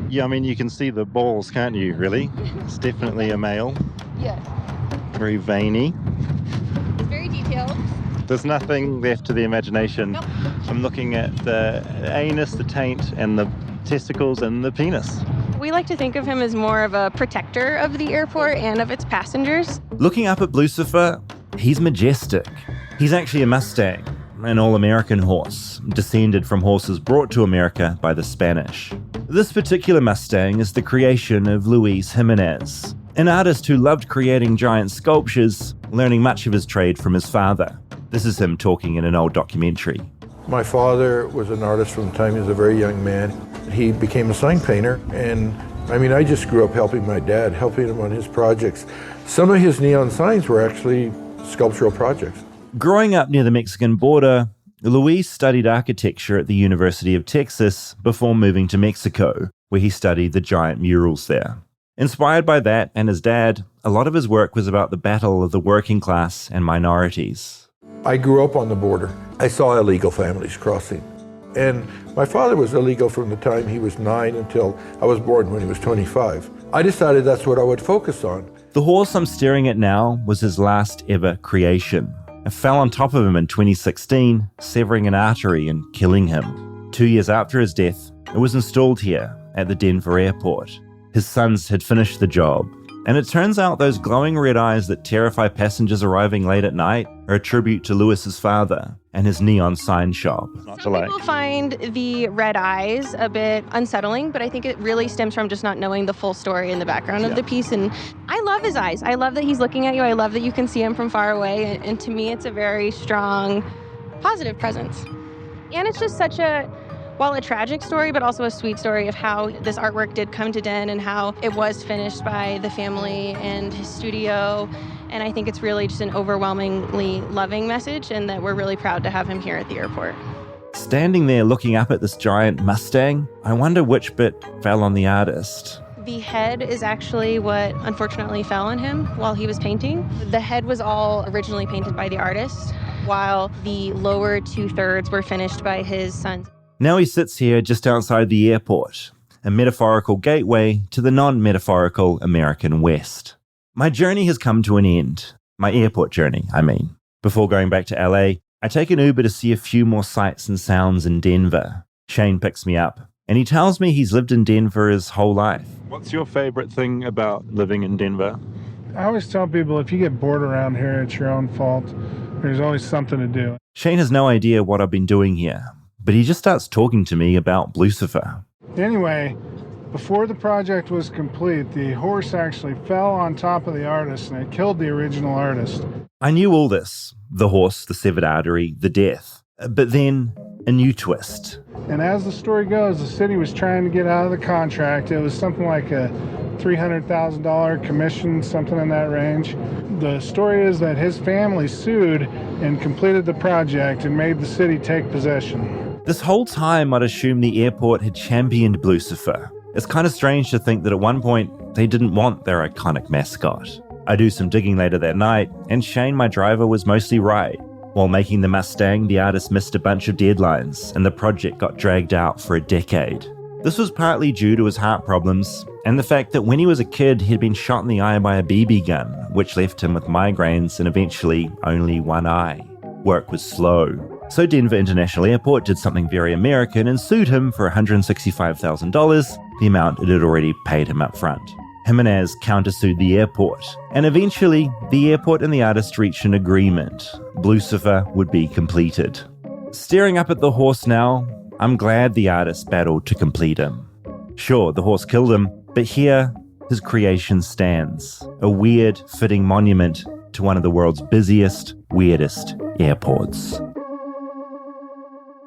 Yeah, I mean, you can see the balls, can't you, really? It's definitely a male. Yes. Very veiny. It's very detailed. There's nothing left to the imagination. Nope. I'm looking at the anus, the taint, and the testicles and the penis. We like to think of him as more of a protector of the airport and of its passengers. Looking up at Lucifer, he's majestic. He's actually a Mustang, an all-American horse, descended from horses brought to America by the Spanish. This particular Mustang is the creation of Luis Jimenez, an artist who loved creating giant sculptures, learning much of his trade from his father. This is him talking in an old documentary. My father was an artist from the time he was a very young man. He became a sign painter, and I just grew up helping my dad, helping him on his projects. Some of his neon signs were actually sculptural projects. Growing up near the Mexican border, Luis studied architecture at the University of Texas before moving to Mexico, where he studied the giant murals there. Inspired by that and his dad, a lot of his work was about the battle of the working class and minorities. I grew up on the border. I saw illegal families crossing. And my father was illegal from the time he was 9 until I was born when he was 25. I decided that's what I would focus on. The horse I'm staring at now was his last ever creation. It fell on top of him in 2016, severing an artery and killing him. 2 years after his death, it was installed here at the Denver airport. His sons had finished the job, and it turns out those glowing red eyes that terrify passengers arriving late at night are a tribute to Lewis's father and his neon sign shop. Some people find the red eyes a bit unsettling, but I think it really stems from just not knowing the full story in the background of the piece. And I love his eyes. I love that he's looking at you. I love that you can see him from far away. And to me, it's a very strong, positive presence. And it's just such a, while a tragic story, but also a sweet story of how this artwork did come to Den and how it was finished by the family and his studio. And I think it's really just an overwhelmingly loving message, and that we're really proud to have him here at the airport. Standing there looking up at this giant Mustang, I wonder which bit fell on the artist. The head is actually what unfortunately fell on him while he was painting. The head was all originally painted by the artist, while the lower 2/3 were finished by his sons. Now he sits here just outside the airport, a metaphorical gateway to the non-metaphorical American West. My journey has come to an end. My airport journey, I mean. Before going back to LA, I take an Uber to see a few more sights and sounds in Denver. Shane picks me up, and he tells me he's lived in Denver his whole life. What's your favorite thing about living in Denver? I always tell people if you get bored around here, it's your own fault. There's always something to do. Shane has no idea what I've been doing here, but he just starts talking to me about Lucifer. Anyway, before the project was complete, the horse actually fell on top of the artist and it killed the original artist. I knew all this, the horse, the severed artery, the death, but then a new twist. And as the story goes, the city was trying to get out of the contract. It was something like a $300,000 commission, something in that range. The story is that his family sued and completed the project and made the city take possession. This whole time I'd assumed the airport had championed Lucifer. It's kind of strange to think that at one point they didn't want their iconic mascot. I do some digging later that night, and Shane, my driver, was mostly right. While making the Mustang, the artist missed a bunch of deadlines, and the project got dragged out for a decade. This was partly due to his heart problems, and the fact that when he was a kid, he'd been shot in the eye by a BB gun, which left him with migraines and eventually only one eye. Work was slow. So Denver International Airport did something very American and sued him for $165,000, the amount it had already paid him up front. Jimenez countersued the airport, and eventually the airport and the artist reached an agreement. Blucifer would be completed. Staring up at the horse now, I'm glad the artist battled to complete him. Sure, the horse killed him, but here his creation stands, a weird, fitting monument to one of the world's busiest, weirdest airports.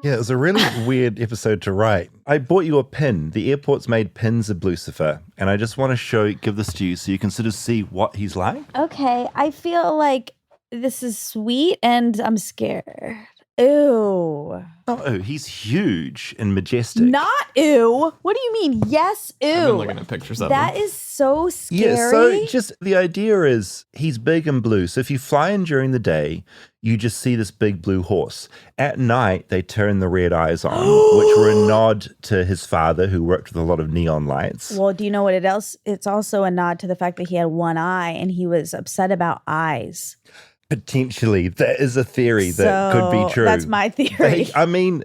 Yeah, it was a really weird episode to write. I bought you a pin. The airport's made pins of Blucifer, and I just want to give this to you so you can sort of see what he's like. Okay, I feel like this is sweet and I'm scared. Ew. Oh, he's huge and majestic. Not ew. What do you mean? Yes, ew. I've been looking at pictures of That him. is so scary. Yeah, so just the idea is he's big and blue. So if you fly in during the day, you just see this big blue horse. At night, they turn the red eyes on, which were a nod to his father, who worked with a lot of neon lights. Well, do you know what it else? It's also a nod to the fact that he had one eye and he was upset about eyes. Potentially, that is a theory that could be true. That's my theory.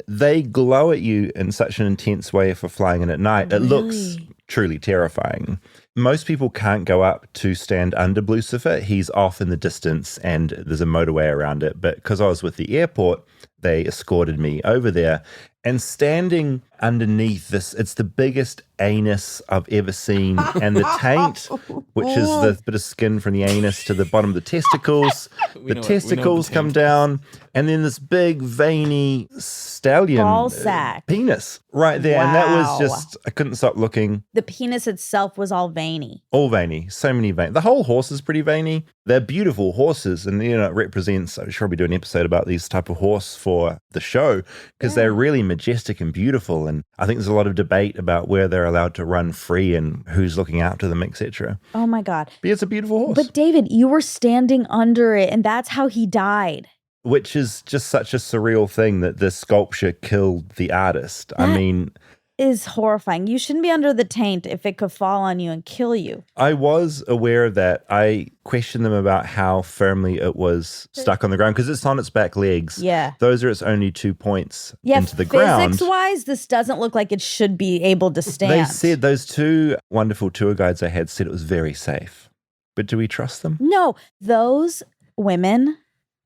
They glow at you in such an intense way for flying in at night. It looks truly terrifying. Most people can't go up to stand under Blucifer. He's off in the distance and there's a motorway around it. But because I was with the airport, they escorted me over there. And standing underneath this, it's the biggest anus I've ever seen. And the taint, which is the bit of skin from the anus to the bottom of the testicles, the testicles come down. And then this big veiny stallion ball sack penis right there. Wow. And that was just, I couldn't stop looking. The penis itself was all veiny. All veiny. So many veins. The whole horse is pretty veiny. They're beautiful horses. And, it represents, I should probably do an episode about these type of horse for the show because they're really majestic and beautiful. And I think there's a lot of debate about where they're allowed to run free and who's looking after them, etc. Oh my God. But it's a beautiful horse. But David, you were standing under it and that's how he died. Which is just such a surreal thing that this sculpture killed the artist. Is horrifying. You shouldn't be under the taint if it could fall on you and kill you. I was aware of that. I questioned them about how firmly it was stuck on the ground because it's on its back legs. Yeah. Those are its only 2 points into the ground. Physics-wise, this doesn't look like it should be able to stand. They said, those two wonderful tour guides I had said it was very safe. But do we trust them? No, those women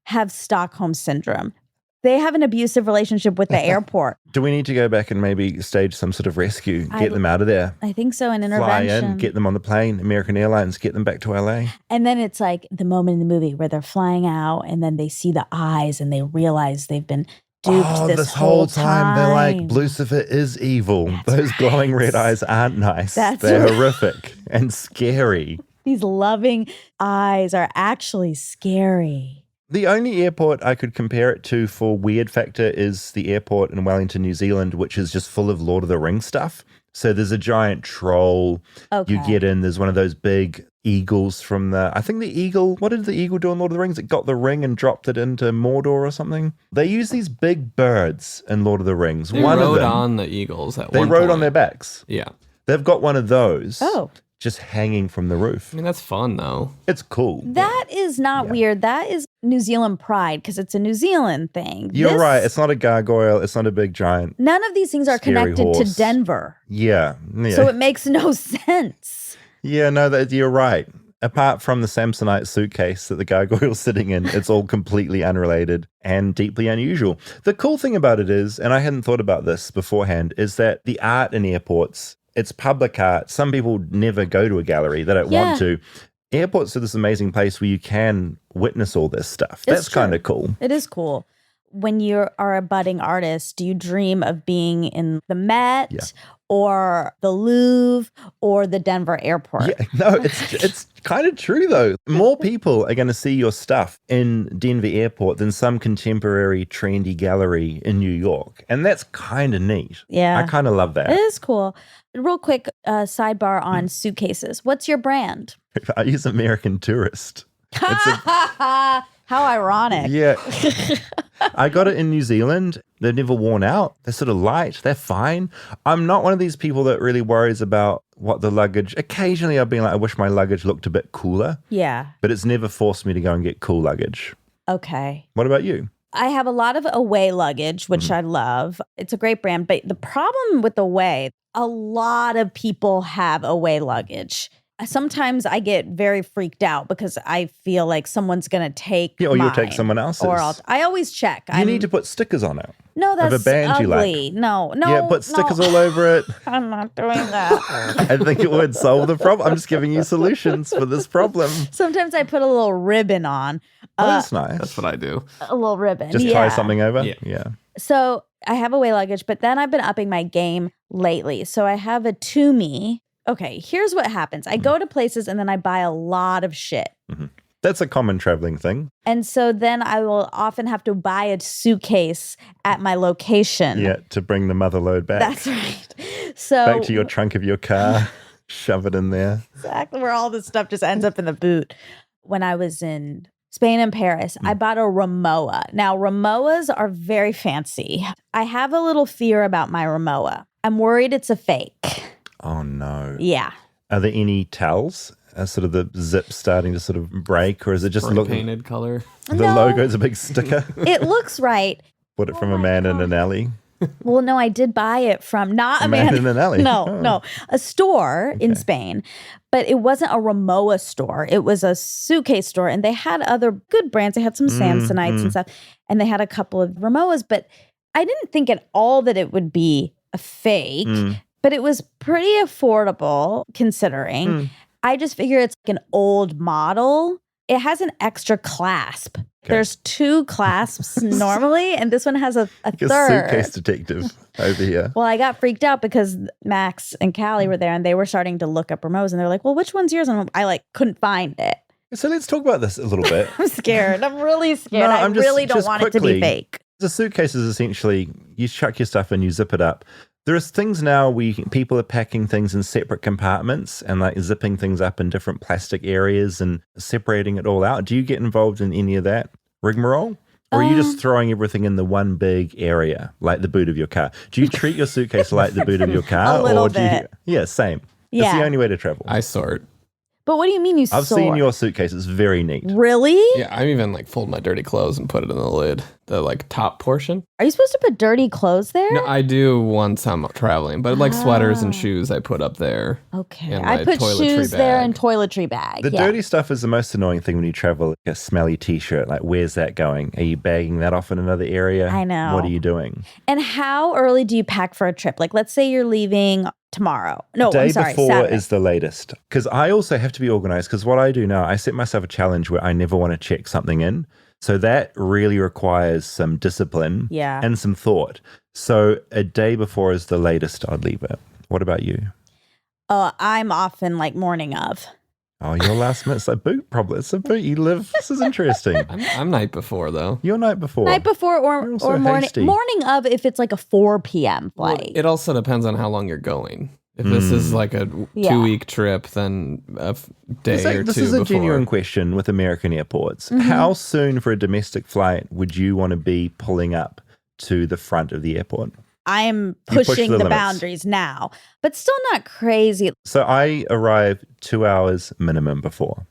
have Stockholm syndrome. They have an abusive relationship with the airport. Do we need to go back and maybe stage some sort of rescue, get them out of there? I think so, an intervention. Fly in, get them on the plane, American Airlines, get them back to LA. And then it's like the moment in the movie where they're flying out and then they see the eyes and they realize they've been duped this whole time. They're like, Blucifer is evil. Those glowing red eyes aren't nice. They're horrific and scary. These loving eyes are actually scary. The only airport I could compare it to for weird factor is the airport in Wellington, New Zealand, which is just full of Lord of the Rings stuff. So there's a giant troll. Okay. You get in, there's one of those big eagles from what did the eagle do in Lord of the Rings? It got the ring and dropped it into Mordor or something. They use these big birds in Lord of the Rings. They rode on the eagles at one point. They rode on their backs. Yeah. They've got one of those. Oh. Just hanging from the roof. I mean, that's fun, though. It's cool. That is not weird. That is New Zealand pride because it's a New Zealand thing. You're right. It's not a gargoyle. It's not a big giant. None of these things are connected to Denver. Yeah. So it makes no sense. Yeah, no, you're right. Apart from the Samsonite suitcase that the gargoyle's sitting in, it's all completely unrelated and deeply unusual. The cool thing about it is, and I hadn't thought about this beforehand, is that the art in airports, it's public art. Some people never go to a gallery. They don't want to. Airports are this amazing place where you can witness all this stuff. That's kind of cool. It is cool. When you are a budding artist, do you dream of being in the Met or the Louvre or the Denver airport? Yeah, no, it's kind of true, though. More people are going to see your stuff in Denver airport than some contemporary trendy gallery in New York. And that's kind of neat. Yeah. I kind of love that. It is cool. Real quick sidebar on suitcases. What's your brand? I use American Tourist. How ironic. Yeah. I got it in New Zealand. They've never worn out. They're sort of light. They're fine. I'm not one of these people that really worries about what the luggage. Occasionally I've been like, I wish my luggage looked a bit cooler. Yeah. But it's never forced me to go and get cool luggage. Okay. What about you? I have a lot of Away luggage, which I love. It's a great brand. But the problem with Away, a lot of people have Away luggage. sometimes I get very freaked out because I feel like someone's going to take or mine, you'll take someone else's. Or I always check. You need to put stickers on it. No, that's of a band ugly. you like. No. Yeah, put stickers all over it. I'm not doing that. I think it would solve the problem. I'm just giving you solutions for this problem. Sometimes I put a little ribbon on. Oh, that's nice. That's what I do. A little ribbon. Just tie something over? Yeah. So I have away luggage, but then I've been upping my game lately. So I have a To-Me. Okay, here's what happens. I go to places and then I buy a lot of shit. Mm-hmm. That's a common traveling thing. And so then I will often have to buy a suitcase at my location. Yeah, to bring the mother load back. That's right. So back to your trunk of your car, shove it in there. Exactly where all this stuff just ends up in the boot. When I was in Spain and Paris, I bought a Rimowa. Now, Rimowas are very fancy. I have a little fear about my Rimowa. I'm worried it's a fake. Oh, no. Yeah. Are there any tells? Sort of the zip starting to sort of break, or is it just painted color? The logo's a big sticker. It looks right. Bought it from a man in an alley. Well, no, I did buy it from not a man in an alley. No, a store in Spain, but it wasn't a Rimowa store. It was a suitcase store, and they had other good brands. They had some Samsonites and stuff, and they had a couple of Rimowas, but I didn't think at all that it would be a fake. But it was pretty affordable considering. I just figure it's like an old model. It has an extra clasp. There's 2 clasps normally, and this one has a like third. A suitcase detective over here. Well, I got freaked out because Max and Callie were there, and they were starting to look up Rimowas, and they're like, well, which one's yours? And I couldn't find it. So let's talk about this a little bit. I'm scared. I'm really scared. I really don't want it to be fake. The suitcase is essentially, you chuck your stuff in, you zip it up. There's things now where people are packing things in separate compartments and like zipping things up in different plastic areas and separating it all out. Do you get involved in any of that rigmarole? Or are you just throwing everything in the one big area, like the boot of your car? Do you treat your suitcase like the boot of your car? A little bit. Yeah, same. Yeah. It's the only way to travel. I sort. But what do you mean you I've seen your suitcase. It's very neat. Really? Yeah, I'm even fold my dirty clothes and put it in the lid, the top portion. Are you supposed to put dirty clothes there? No, I do once I'm traveling, but sweaters and shoes I put up there. Okay. I put shoes there and toiletry bag. The dirty stuff is the most annoying thing when you travel. Like a smelly t-shirt, like where's that going? Are you bagging that off in another area? I know. What are you doing? And how early do you pack for a trip? Like, let's say you're leaving tomorrow. No, Day I'm sorry, before Saturday. is the latest. Because I also have to be organized, because what I do now, I set myself a challenge where I never want to check something in. So that really requires some discipline and some thought. So a day before is the latest I'd leave it. What about you? I'm often morning of. Oh, your last minute's a boot problem. It's a boot. You live. This is interesting. I'm night before, though. You're night before. Night before or morning. Hasty. Morning of if it's like a 4 p.m. flight. Well, it also depends on how long you're going. If this is like a 2-week trip, then a day or two This is a before. genuine question with American airports. How soon for a domestic flight would you want to be pulling up to the front of the airport? I'm push pushing the the limits. boundaries now, but still not crazy. So I arrive 2 hours minimum before,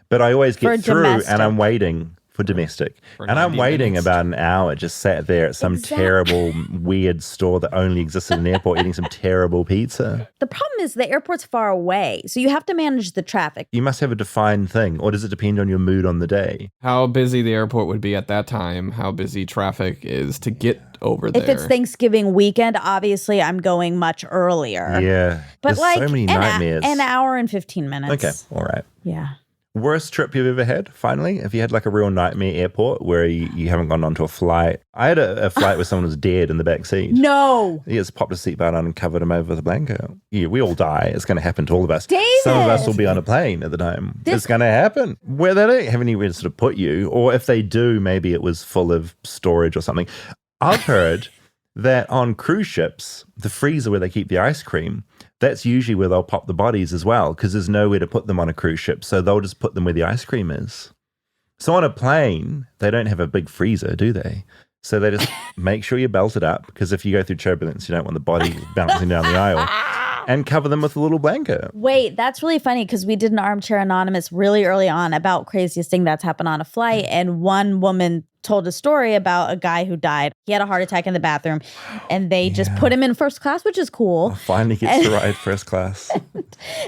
but I always For get through domestic. and I'm waiting for domestic. And I'm 90 waiting minutes. about an hour just sat there at some terrible, weird store that only exists in an airport eating some terrible pizza. The problem is the airport's far away, so you have to manage the traffic. You must have a defined thing, or does it depend on your mood on the day? How busy the airport would be at that time, how busy traffic is to get over there. If it's Thanksgiving weekend, obviously I'm going much earlier. Yeah. But There's so many nightmares. an hour and 15 minutes. Okay, all right. Yeah. Worst trip you've ever had, finally? If you had a real nightmare airport where you haven't gone onto a flight. I had a flight where someone was dead in the back seat. No. He just popped a seatbelt on and covered him over with a blanket. Yeah, we all die. It's going to happen to all of us. David! Some of us will be on a plane at the time. It's going to happen. Where they don't have anywhere to sort of put you, or if they do, maybe it was full of storage or something. I've heard that on cruise ships, the freezer where they keep the ice cream, that's usually where they'll pop the bodies as well, because there's nowhere to put them on a cruise ship. So they'll just put them where the ice cream is. So on a plane, they don't have a big freezer, do they? So they just make sure you're belted up, because if you go through turbulence, you don't want the body bouncing down the aisle. and cover them with a little blanket. Wait, that's really funny because we did an Armchair Anonymous really early on about craziest thing that's happened on a flight. And one woman told a story about a guy who died. He had a heart attack in the bathroom and they just put him in first class, which is cool. Finally gets to ride first class.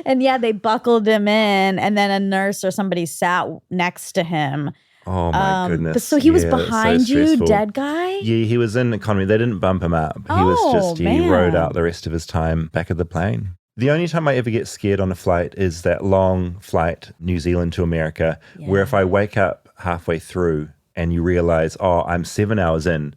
And yeah, they buckled him in and then a nurse or somebody sat next to him. Oh my goodness. But so he was behind you, dead guy? Yeah, he was in economy. They didn't bump him up. He rode out the rest of his time back of the plane. The only time I ever get scared on a flight is that long flight, New Zealand to America, where if I wake up halfway through and you realize, I'm 7 hours in,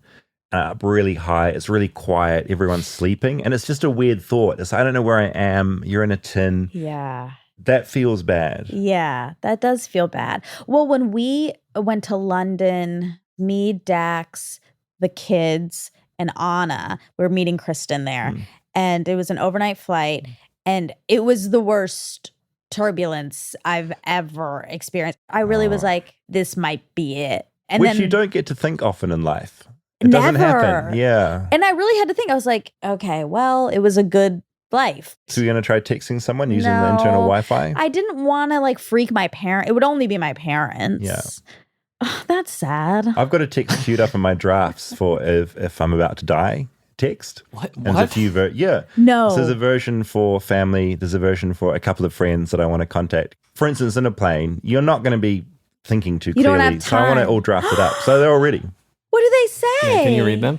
up really high, it's really quiet, everyone's sleeping, and it's just a weird thought. It's, I don't know where I am, you're in a tin. Yeah. That feels bad. Yeah, that does feel bad. Well, when we went to London, me, Dax, the kids, and Anna, we were meeting Kristen there, and it was an overnight flight, and it was the worst turbulence I've ever experienced. I really was like, this might be it. And Which then, you don't get to think often in life. It doesn't happen. Yeah. And I really had to think. I was like, okay, well, it was a good life. So you're going to try texting someone using the internal Wi-Fi? I didn't want to like freak my parent. It would only be my parents. Yeah. Oh, that's sad. I've got a text queued up in my drafts for if I'm about to die. Text. What? And there's a few No. So there's a version for family. There's a version for a couple of friends that I want to contact. For instance, in a plane, you're not going to be thinking too clearly. Don't have So I want it all drafted up. So they're all ready. What do they say? Yeah, can you read them?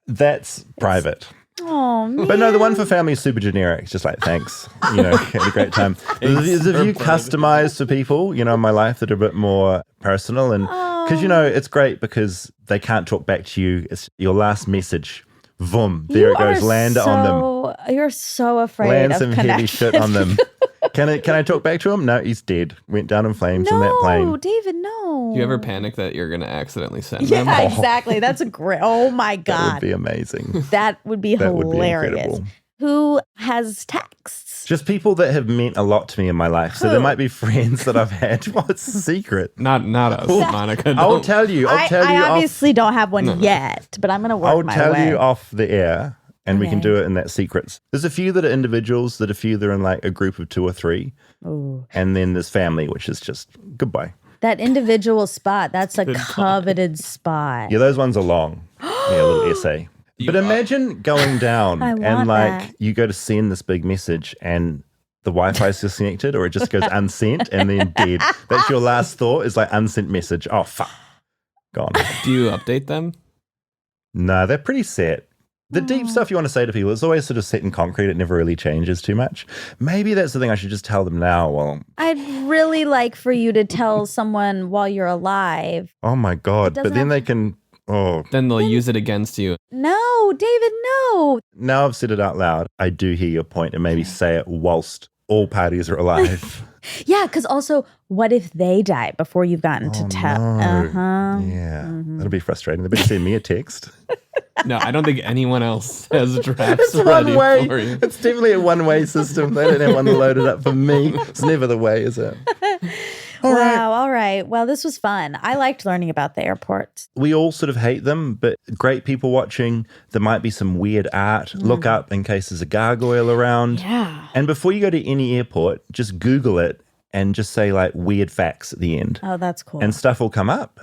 That's private. Oh, man. But no, the one for family is super generic. It's just like, thanks. Had a great time. There's a few customized for people, in my life that are a bit more personal. And because, it's great because they can't talk back to you. It's your last message. Vroom. There it goes. Land it on them. You're so afraid Land of some connection. heavy shit on them. Can I talk back to him? No, he's dead. Went down in flames in that plane. No, David, no. Do you ever panic that you're going to accidentally send them? Yeah, exactly. That's a great. Oh my God. That would be amazing. That would be That would be hilarious. incredible. Who has texts? Just people that have meant a lot to me in my life. So there might be friends that I've had. Well, it's a secret. Not us, Monica. I'll tell you. I obviously don't have one yet, but I'm going to work my way. I'll tell you off the air. And we can do it in that secrets. There's a few that are individuals, a few that are in like a group of 2 or 3. Ooh. And then there's family, which is just goodbye. That individual spot, that's a coveted spot. Yeah, those ones are long. A little essay. But imagine going down and like you go to send this big message and the Wi-Fi is disconnected or it just goes unsent and then dead. That's your last thought is like unsent message. Oh, fuck. Gone. Do you update them? No, they're pretty set. The deep stuff you want to say to people is always sort of set in concrete. It never really changes too much. Maybe that's the thing I should just tell them now. Well, I'd really like for you to tell someone while you're alive. Oh my God. But then they can, Then they'll use it against you. No, David, no. Now I've said it out loud. I do hear your point and maybe say it whilst all parties are alive. Yeah, because also, what if they die before you've gotten to tell? No. Uh-huh. Yeah, that'll be frustrating. They better send me a text. No, I don't think anyone else has drafts It's ready one way. for you. It's definitely a one-way system. They don't have one loaded up for me. It's never the way, is it? Wow, all right. Well, this was fun. I liked learning about the airport. We all sort of hate them, but great people watching. There might be some weird art. Look up in case there's a gargoyle around. Yeah. And before you go to any airport, just Google it and just say like weird facts at the end. Oh, that's cool. And stuff will come up.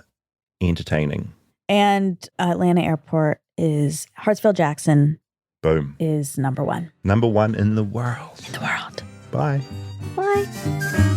Entertaining. And Atlanta Airport is Hartsfield-Jackson. Boom. Is number 1. Number 1 in the world. In the world. Bye. Bye.